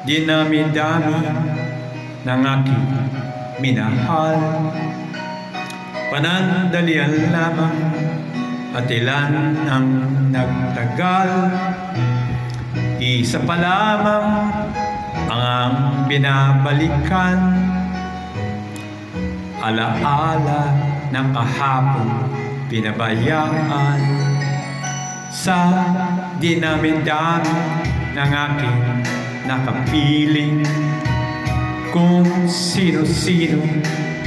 dinami-dami ng aking minahal. Panandalian lamang at ilan ang nagtagal. Isa pa lamang ang binabalikan, alaala ng kahapon pinabayaan. Sa dinami-dami ng aking nakapiling, kung sino-sino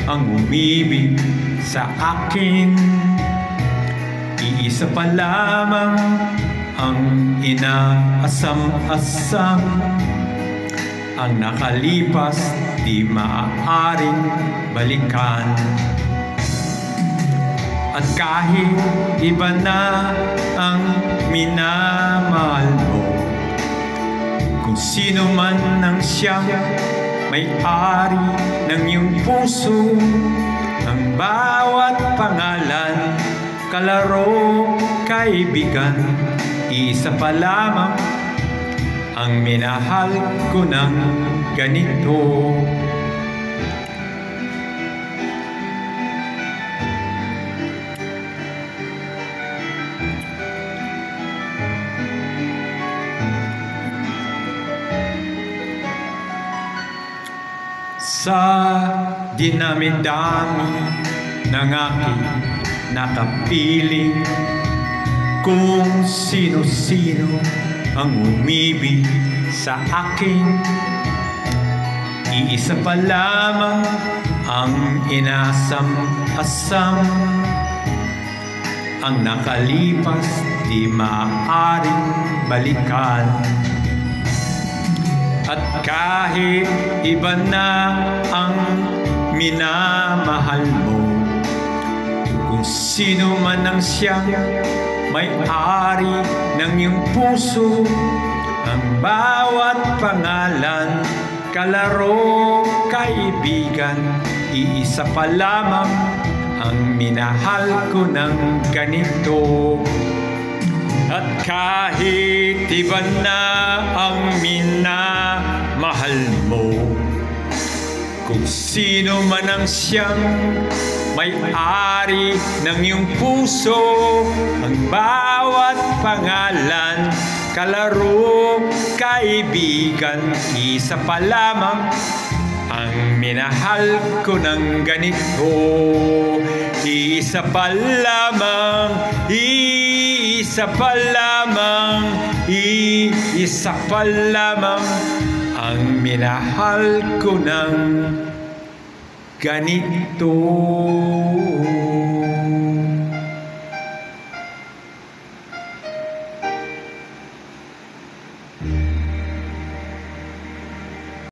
ang umibig sa akin. Iisa pa lamang ang inaasam-asam, ang nakalipas di maaaring balikan. At kahit iba na ang minamahal mo, kung sino man ang siyang may-ari ng iyong puso, ang bawat pangalan, kalaro, kaibigan, isa pa lamang ang minahal ko ng ganito. Sa dinami-dami ng aking nakapiling, kung sino-sino ang umibig sa akin, iisa pa lamang ang inasam-asam, ang nakalipas di maaaring balikan. At kahit iba na ang minamahal mo, kung sino man ang siyang may-ari ng iyong puso, ang bawat pangalan, kalaro, kaibigan, iisa pa lamang ang minahal ko ng ganito. At kahit iba na ang minamahal mo, kung sino man ang siyang may-ari ng iyong puso, ang bawat pangalan, kalaro, kaibigan, isa pa lamang ang minahal ko ng ganito. Isa pa lamang, isa pa lamang, isa pa lamang ang minahal ko ng ganito.